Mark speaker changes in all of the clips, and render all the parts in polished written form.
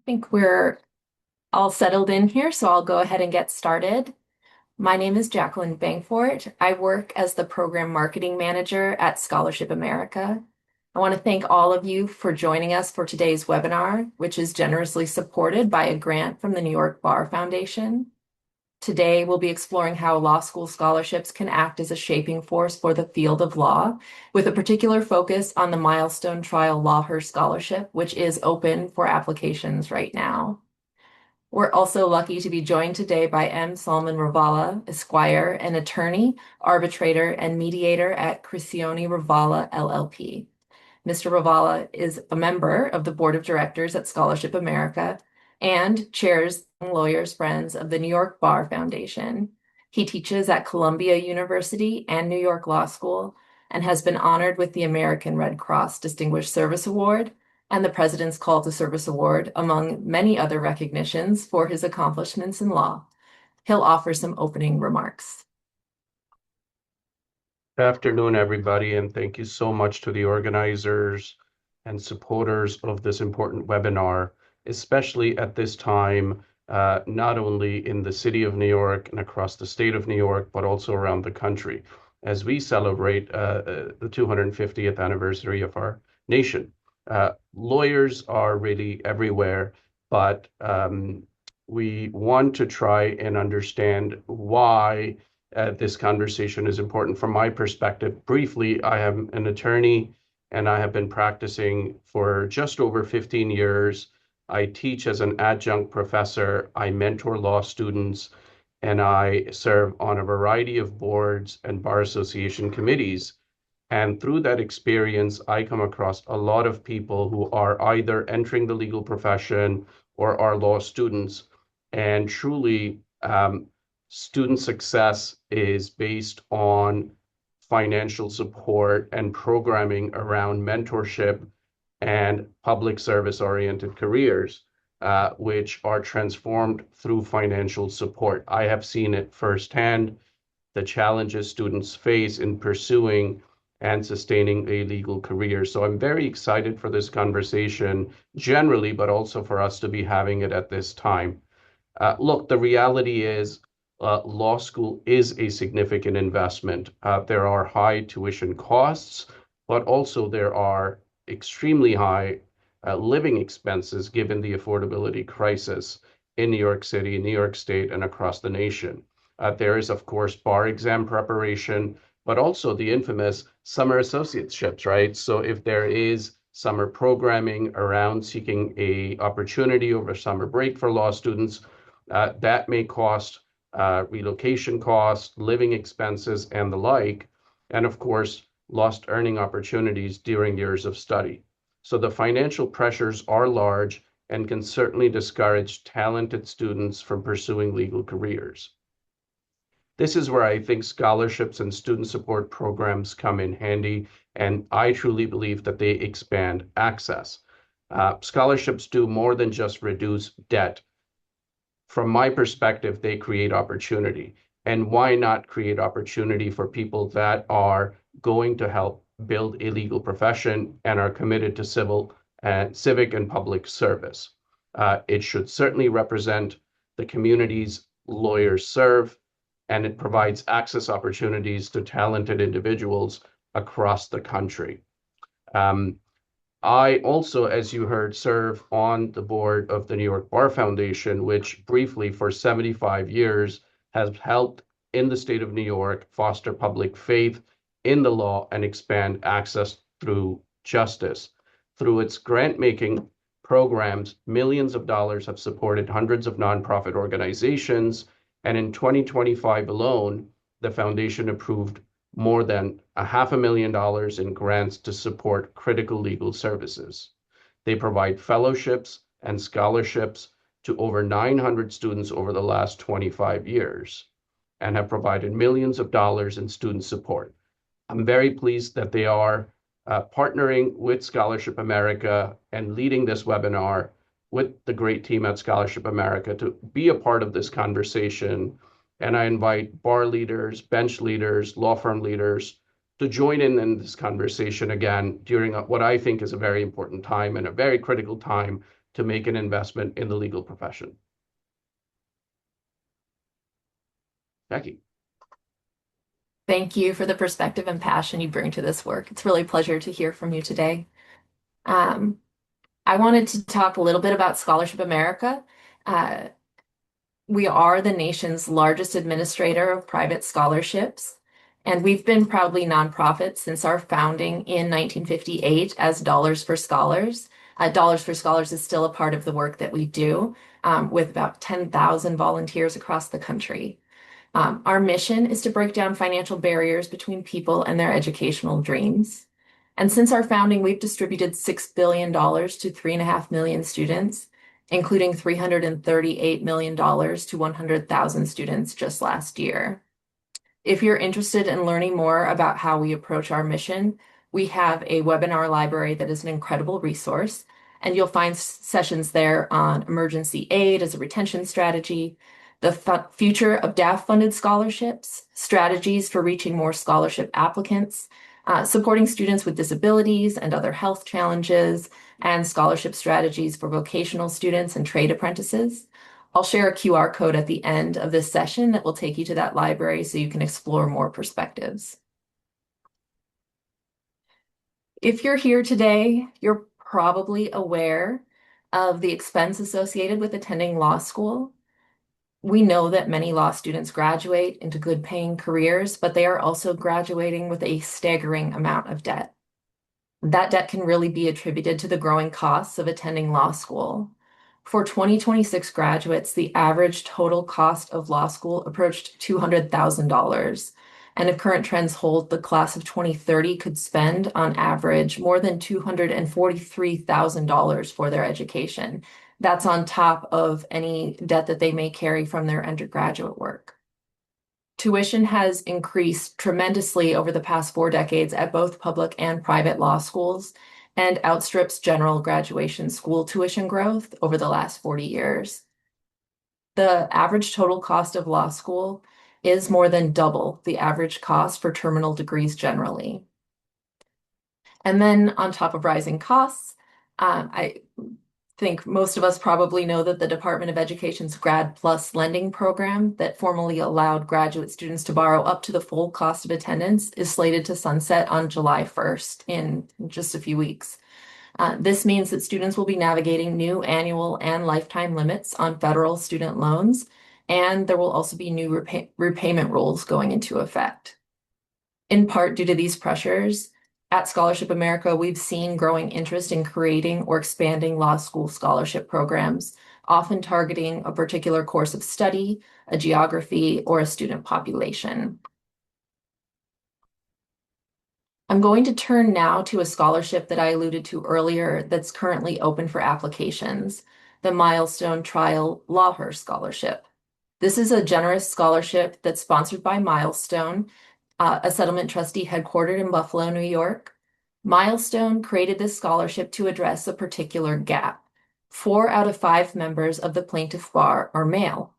Speaker 1: Think we're all settled in here, so I'll go ahead and get started. My name is Jacquelyn Bengfort. I work as the Program Marketing Manager at Scholarship America. I want to thank all of you for joining us for today's webinar, which is generously supported by a grant from the New York Bar Foundation. Today, we'll be exploring how law school scholarships can act as a shaping force for the field of law, with a particular focus on the Milestone Trial Lawhurst Scholarship, which is open for applications right now. We're also lucky to be joined today by M. Salman Ravala, Esquire, an attorney, arbitrator, and mediator at Crisione Ravala LLP. Mr. Ravala is a member of the Board of Directors at Scholarship America and chairs Lawyers Friends of the New York Bar Foundation. He teaches at Columbia University and New York Law School and has been honored with the American Red Cross Distinguished Service Award and the President's Call to Service Award, among many other recognitions for his accomplishments in law. He'll offer some opening remarks.
Speaker 2: Good afternoon, everybody, and thank you so much to the organizers and supporters of this important webinar, especially at this time, not only in the city of New York and across the state of New York, but also around the country, as we celebrate the 250th anniversary of our nation. Lawyers are really everywhere, but we want to try and understand why this conversation is important from my perspective. Briefly, I am an attorney and I have been practicing for just over 15 years. I teach as an adjunct professor, I mentor law students, and I serve on a variety of boards and bar association committees. And through that experience, I come across a lot of people who are either entering the legal profession or are law students. And truly, student success is based on financial support and programming around mentorship and public service-oriented careers, which are transformed through financial support. I have seen it firsthand, the challenges students face in pursuing and sustaining a legal career. So I'm very excited for this conversation generally, but also for us to be having it at this time. Look, the reality is law school is a significant investment. There are high tuition costs, but also there are extremely high living expenses given the affordability crisis in New York City, New York State, and across the nation. There is, of course, bar exam preparation, but also the infamous summer associateships, right? So if there is summer programming around seeking a opportunity over summer break for law students, that may cost relocation costs, living expenses, and the like, and of course, lost earning opportunities during years of study. So the financial pressures are large and can certainly discourage talented students from pursuing legal careers. This is where I think scholarships and student support programs come in handy, and I truly believe that they expand access. Scholarships do more than just reduce debt. From my perspective, they create opportunity. And why not create opportunity for people that are going to help build a legal profession and are committed to civic and public service? It should certainly represent the communities lawyers serve, and it provides access opportunities to talented individuals across the country. I also, as you heard, serve on the board of the New York Bar Foundation, which briefly for 75 years has helped in the state of New York foster public faith in the law and expand access through justice. Through its grant-making programs, millions of dollars have supported hundreds of nonprofit organizations, and in 2025 alone, the foundation approved more than $500,000 in grants to support critical legal services. They provide fellowships and scholarships to over 900 students over the last 25 years and have provided millions of dollars in student support. I'm very pleased that they are partnering with Scholarship America and leading this webinar with the great team at Scholarship America to be a part of this conversation. And I invite bar leaders, bench leaders, law firm leaders to join in this conversation again during what I think is a very important time and a very critical time to make an investment in the legal profession. Jackie.
Speaker 1: Thank you for the perspective and passion you bring to this work. It's really a pleasure to hear from you today. Um, I wanted to talk a little bit about Scholarship America. Uh, we are the nation's largest administrator of private scholarships, and we've been proudly nonprofit since our founding in 1958 as Dollars for Scholars. Dollars for Scholars is still a part of the work that we do with about 10,000 volunteers across the country. Our mission is to break down financial barriers between people and their educational dreams. And since our founding, we've distributed $6 billion to 3.5 million students, including $338 million to 100,000 students just last year. If you're interested in learning more about how we approach our mission, we have a webinar library that is an incredible resource, and you'll find sessions there on emergency aid as a retention strategy, the future of DAF-funded scholarships, strategies for reaching more scholarship applicants, supporting students with disabilities and other health challenges, and scholarship strategies for vocational students and trade apprentices. I'll share a QR code at the end of this session that will take you to that library so you can explore more perspectives. If you're here today, you're probably aware of the expense associated with attending law school. We know that many law students graduate into good paying careers, but they are also graduating with a staggering amount of debt. That debt can really be attributed to the growing costs of attending law school. For 2026 graduates, the average total cost of law school approached $200,000. And if current trends hold, the class of 2030 could spend on average more than $243,000 for their education. That's on top of any debt that they may carry from their undergraduate work. Tuition has increased tremendously over the past 4 decades at both public and private law schools and outstrips general graduation school tuition growth over the last 40 years. The average total cost of law school is more than double the average cost for terminal degrees generally. And then on top of rising costs, I think most of us probably know that the Department of Education's Grad Plus lending program that formerly allowed graduate students to borrow up to the full cost of attendance is slated to sunset on July 1st in just a few weeks. This means that students will be navigating new annual and lifetime limits on federal student loans, and there will also be new repayment rules going into effect. In part due to these pressures, at Scholarship America, we've seen growing interest in creating or expanding law school scholarship programs, often targeting a particular course of study, a geography, or a student population. I'm going to turn now to a scholarship that I alluded to earlier that's currently open for applications, the Milestone Trial Lawhurst Scholarship. This is a generous scholarship that's sponsored by Milestone, a settlement trustee headquartered in Buffalo, New York. Milestone created this scholarship to address a particular gap. 4 out of 5 members of the plaintiff bar are male.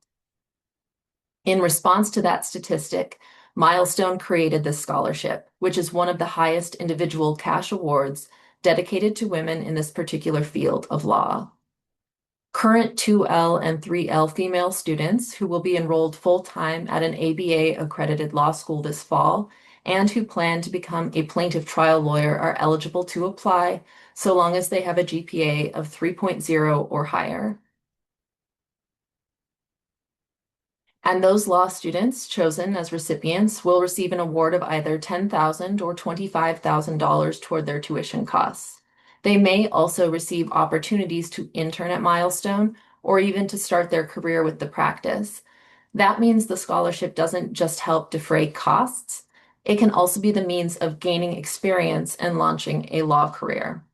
Speaker 1: In response to that statistic, Milestone created this scholarship, which is one of the highest individual cash awards dedicated to women in this particular field of law. Current 2L and 3L female students who will be enrolled full-time at an ABA-accredited law school this fall and who plan to become a plaintiff trial lawyer are eligible to apply so long as they have a GPA of 3.0 or higher. And those law students chosen as recipients will receive an award of either $10,000 or $25,000 toward their tuition costs. They may also receive opportunities to intern at Milestone or even to start their career with the practice. That means the scholarship doesn't just help defray costs, it can also be the means of gaining experience and launching a law career.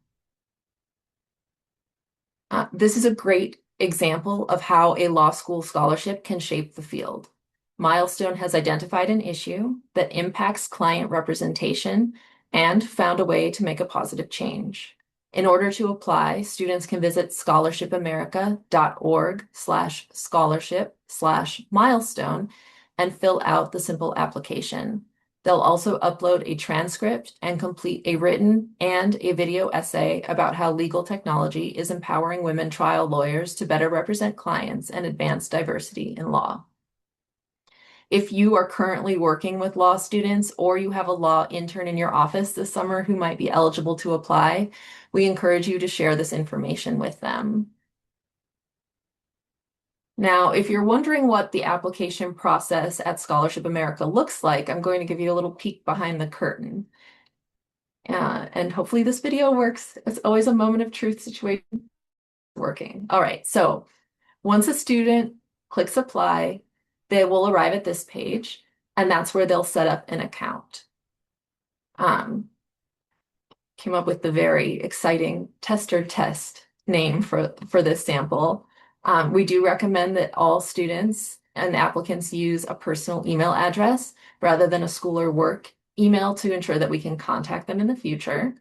Speaker 1: This is a great example of how a law school scholarship can shape the field. Milestone has identified an issue that impacts client representation and found a way to make a positive change. In order to apply, students can visit scholarshipamerica.org/scholarship/milestone and fill out the simple application. They'll also upload a transcript and complete a written and a video essay about how legal technology is empowering women trial lawyers to better represent clients and advance diversity in law. If you are currently working with law students or you have a law intern in your office this summer who might be eligible to apply, we encourage you to share this information with them. Now, if you're wondering what the application process at Scholarship America looks like, I'm going to give you a little peek behind the curtain. And hopefully this video works. It's always a moment of truth situation working. All right, so once a student clicks apply, they will arrive at this page, and that's where they'll set up an account. Came up with the very exciting tester test name for this sample. We do recommend that all students and applicants use a personal email address rather than a school or work email to ensure that we can contact them in the future.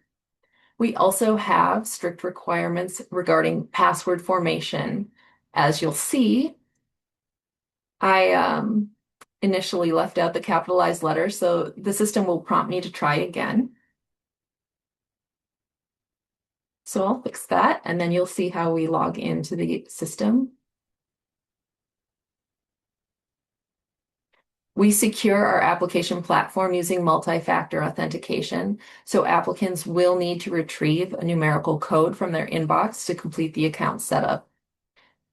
Speaker 1: We also have strict requirements regarding password formation. As you'll see, I initially left out the capitalized letters, so the system will prompt me to try again. So I'll fix that, and then you'll see how we log into the system. We secure our application platform using multi-factor authentication, so applicants will need to retrieve a numerical code from their inbox to complete the account setup.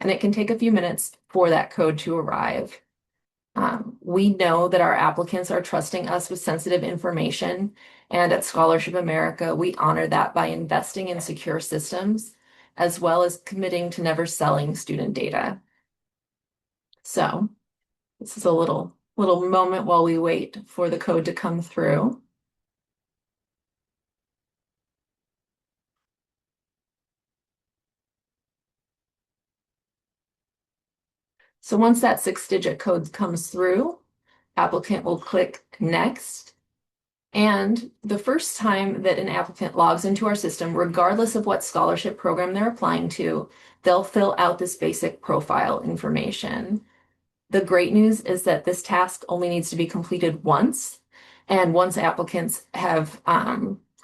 Speaker 1: And it can take a few minutes for that code to arrive. We know that our applicants are trusting us with sensitive information, and at Scholarship America, we honor that by investing in secure systems, as well as committing to never selling student data. So this is a little moment while we wait for the code to come through. So once that 6-digit code comes through, applicant will click Next. And the first time that an applicant logs into our system, regardless of what scholarship program they're applying to, they'll fill out this basic profile information. The great news is that this task only needs to be completed once. And once applicants have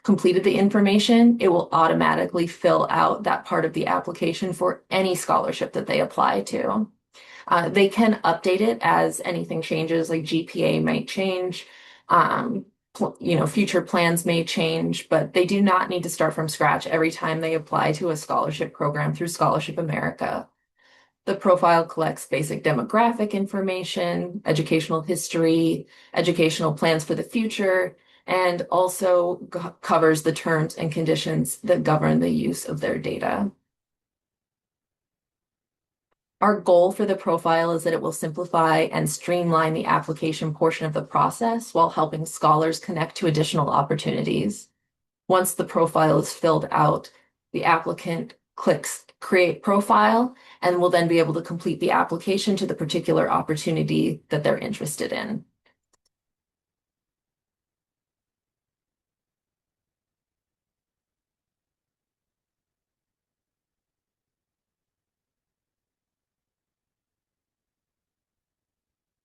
Speaker 1: completed the information, it will automatically fill out that part of the application for any scholarship that they apply to. They can update it as anything changes, like GPA might change, future plans may change, but they do not need to start from scratch every time they apply to a scholarship program through Scholarship America. The profile collects basic demographic information, educational history, educational plans for the future, and also covers the terms and conditions that govern the use of their data. Our goal for the profile is that it will simplify and streamline the application portion of the process while helping scholars connect to additional opportunities. Once the profile is filled out, the applicant clicks Create Profile and will then be able to complete the application to the particular opportunity that they're interested in.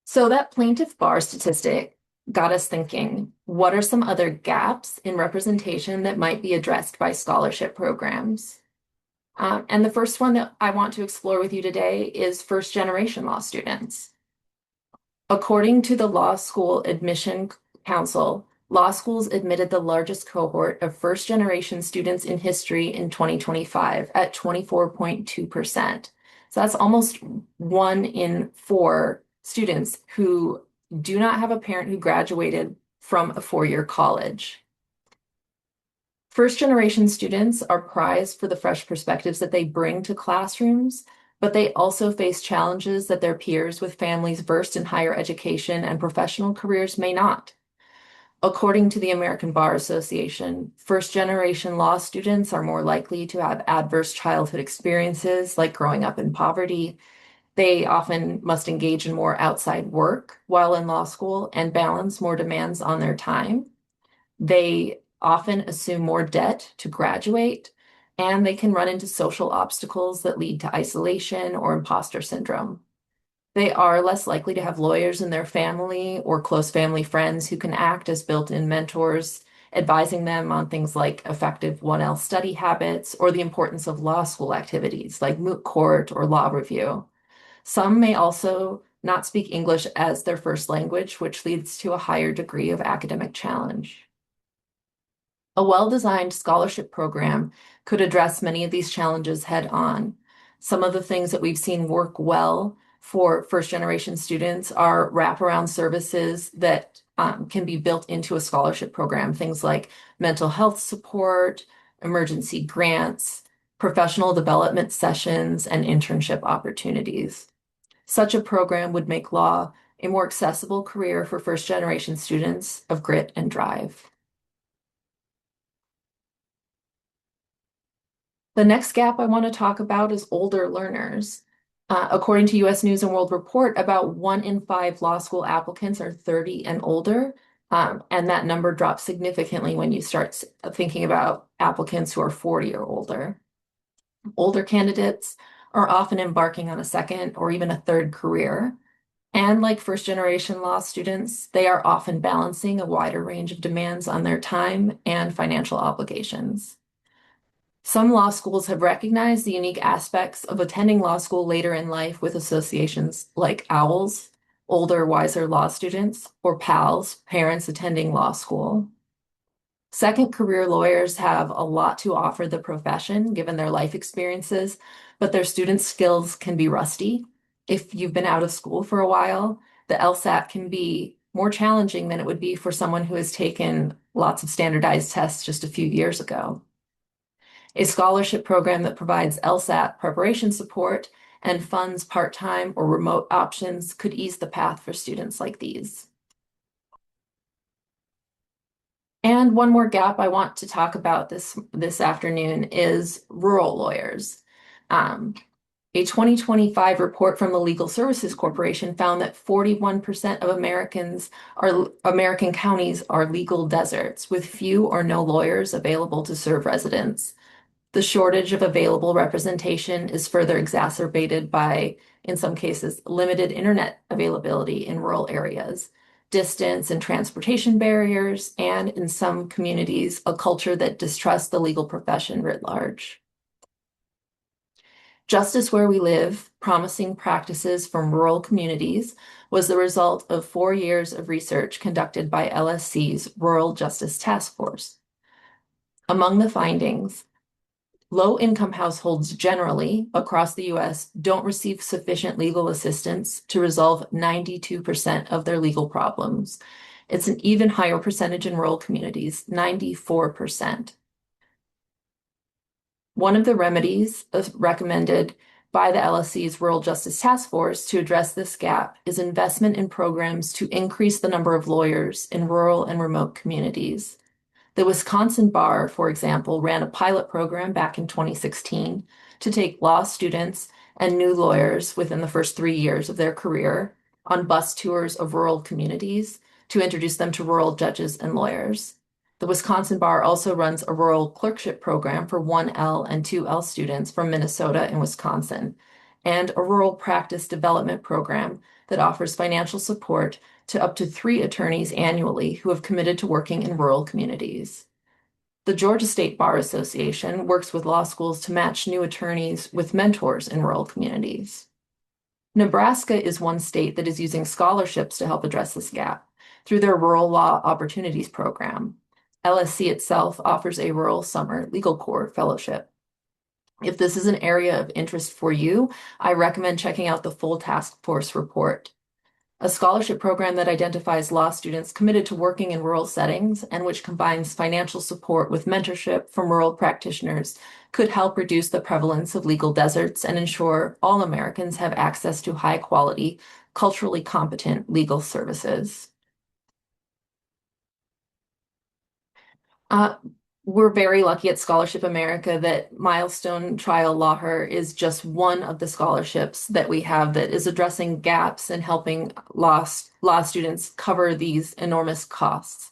Speaker 1: So that plaintiff bar statistic got us thinking, what are some other gaps in representation that might be addressed by scholarship programs? And the first one that I want to explore with you today is first-generation law students. According to the Law School Admission Council, law schools admitted the largest cohort of first-generation students in history in 2025 at 24.2%. So that's almost 1 in 4 students who do not have a parent who graduated from a 4-year college. First-generation students are prized for the fresh perspectives that they bring to classrooms, but they also face challenges that their peers with families versed in higher education and professional careers may not. According to the American Bar Association, first-generation law students are more likely to have adverse childhood experiences like growing up in poverty. They often must engage in more outside work while in law school and balance more demands on their time. They often assume more debt to graduate, and they can run into social obstacles that lead to isolation or imposter syndrome. They are less likely to have lawyers in their family or close family friends who can act as built-in mentors, advising them on things like effective 1L study habits or the importance of law school activities like moot court or law review. Some may also not speak English as their first language, which leads to a higher degree of academic challenge. A well-designed scholarship program could address many of these challenges head on. Some of the things that we've seen work well for first generation students are wraparound services that can be built into a scholarship program, things like mental health support, emergency grants, professional development sessions, and internship opportunities. Such a program would make law a more accessible career for first generation students of grit and drive. The next gap I want to talk about is older learners. According to US News and World Report, about 1 in 5 law school applicants are 30 and older, and that number drops significantly when you start thinking about applicants who are 40 or older. Older candidates are often embarking on a second or even a third career. And like first generation law students, they are often balancing a wider range of demands on their time and financial obligations. Some law schools have recognized the unique aspects of attending law school later in life with associations like OWLS, older, wiser law students, or PALS, parents attending law school. Second career lawyers have a lot to offer the profession given their life experiences, but their student skills can be rusty. If you've been out of school for a while, the LSAT can be more challenging than it would be for someone who has taken lots of standardized tests just a few years ago. A scholarship program that provides LSAT preparation support and funds part-time or remote options could ease the path for students like these. And one more gap I want to talk about this afternoon is rural lawyers. A 2025 report from the Legal Services Corporation found that 41% of American counties are legal deserts with few or no lawyers available to serve residents. The shortage of available representation is further exacerbated by, in some cases, limited internet availability in rural areas, distance and transportation barriers, and in some communities, a culture that distrusts the legal profession writ large. Justice Where We Live, Promising Practices from Rural Communities was the result of 4 years of research conducted by LSC's Rural Justice Task Force. Among the findings, low-income households generally across the US don't receive sufficient legal assistance to resolve 92% of their legal problems. It's an even higher percentage in rural communities, 94%. One of the remedies recommended by the LSC's Rural Justice Task Force to address this gap is investment in programs to increase the number of lawyers in rural and remote communities. The Wisconsin Bar, for example, ran a pilot program back in 2016 to take law students and new lawyers within the first 3 years of their career on bus tours of rural communities to introduce them to rural judges and lawyers. The Wisconsin Bar also runs a rural clerkship program for 1L and 2L students from Minnesota and Wisconsin, and a rural practice development program that offers financial support to up to 3 attorneys annually who have committed to working in rural communities. The Georgia State Bar Association works with law schools to match new attorneys with mentors in rural communities. Nebraska is one state that is using scholarships to help address this gap through their Rural Law Opportunities Program. LSC itself offers a Rural Summer Legal Corps Fellowship. If this is an area of interest for you, I recommend checking out the full task force report. A scholarship program that identifies law students committed to working in rural settings and which combines financial support with mentorship from rural practitioners could help reduce the prevalence of legal deserts and ensure all Americans have access to high quality, culturally competent legal services. Uh, we're very lucky at Scholarship America that Milestone Trial Law is just one of the scholarships that we have that is addressing gaps and helping law students cover these enormous costs.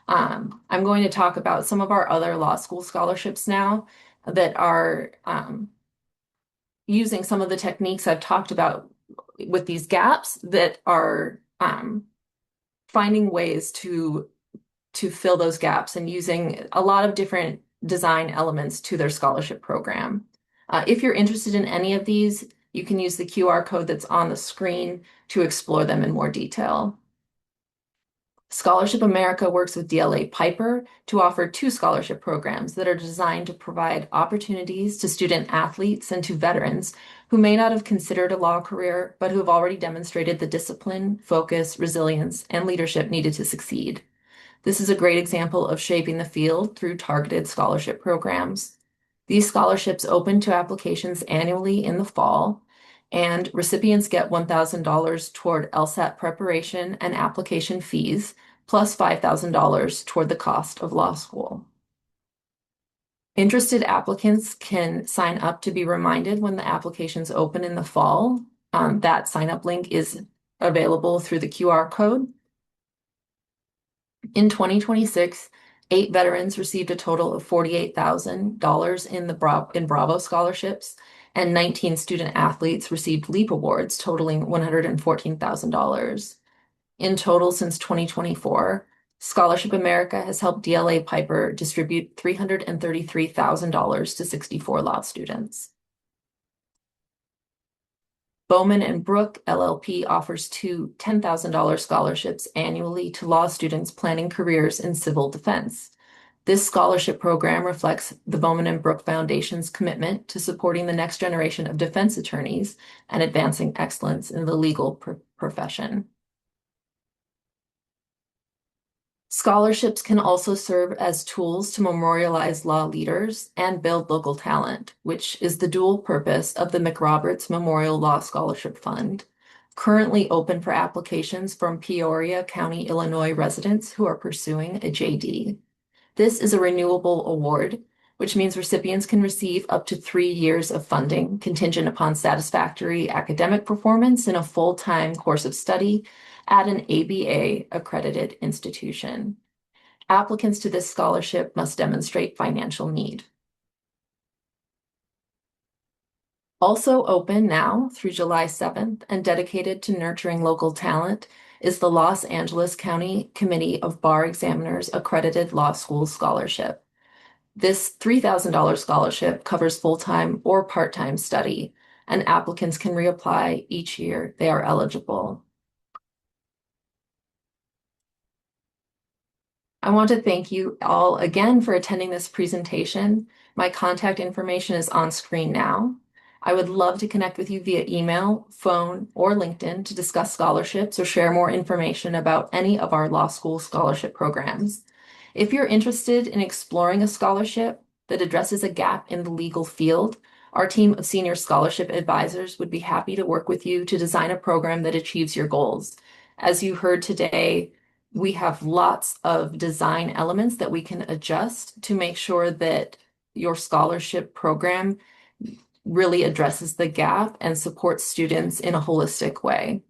Speaker 1: I'm going to talk about some of our other law school scholarships now that are using some of the techniques I've talked about with these gaps that are finding ways to fill those gaps and using a lot of different design elements to their scholarship program. If you're interested in any of these, you can use the QR code that's on the screen to explore them in more detail. Scholarship America works with DLA Piper to offer two scholarship programs that are designed to provide opportunities to student athletes and to veterans who may not have considered a law career, but who have already demonstrated the discipline, focus, resilience, and leadership needed to succeed. This is a great example of shaping the field through targeted scholarship programs. These scholarships open to applications annually in the fall, and recipients get $1,000 toward LSAT preparation and application fees, plus $5,000 toward the cost of law school. Interested applicants can sign up to be reminded when the applications open in the fall. That sign up link is available through the QR code. In 2026, 8 veterans received a total of $48,000 in Bravo scholarships, and 19 student athletes received LEAP awards totaling $114,000. In total, since 2024, Scholarship America has helped DLA Piper distribute $333,000 to 64 law students. Bowman and Brook LLP offers two $10,000 scholarships annually to law students planning careers in civil defense. This scholarship program reflects the Bowman and Brook Foundation's commitment to supporting the next generation of defense attorneys and advancing excellence in the legal profession. Scholarships can also serve as tools to memorialize law leaders and build local talent, which is the dual purpose of the McRoberts Memorial Law Scholarship Fund, currently open for applications from Peoria County, Illinois residents who are pursuing a JD. This is a renewable award, which means recipients can receive up to 3 years of funding contingent upon satisfactory academic performance in a full-time course of study at an ABA accredited institution. Applicants to this scholarship must demonstrate financial need. Also open now through July 7th and dedicated to nurturing local talent is the Los Angeles County Committee of Bar Examiners Accredited Law School Scholarship. This $3,000 scholarship covers full-time or part-time study, and applicants can reapply each year they are eligible. I want to thank you all again for attending this presentation. My contact information is on screen now. I would love to connect with you via email, phone, or LinkedIn to discuss scholarships or share more information about any of our law school scholarship programs. If you're interested in exploring a scholarship that addresses a gap in the legal field, our team of senior scholarship advisors would be happy to work with you to design a program that achieves your goals. As you heard today, we have lots of design elements that we can adjust to make sure that your scholarship program really addresses the gap and supports students in a holistic way.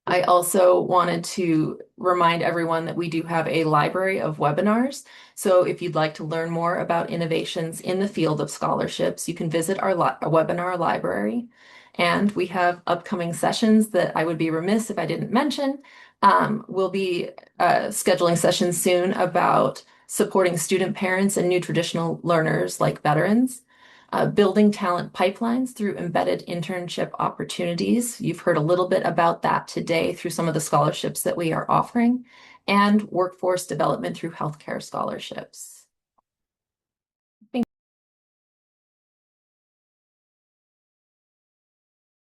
Speaker 1: I also wanted to remind everyone that we do have a library of webinars. So if you'd like to learn more about innovations in the field of scholarships, you can visit our webinar library. And we have upcoming sessions that I would be remiss if I didn't mention. We'll be scheduling sessions soon about supporting student parents and new traditional learners like veterans. Building talent pipelines through embedded internship opportunities. You've heard a little bit about that today through some of the scholarships that we are offering, and workforce development through healthcare scholarships.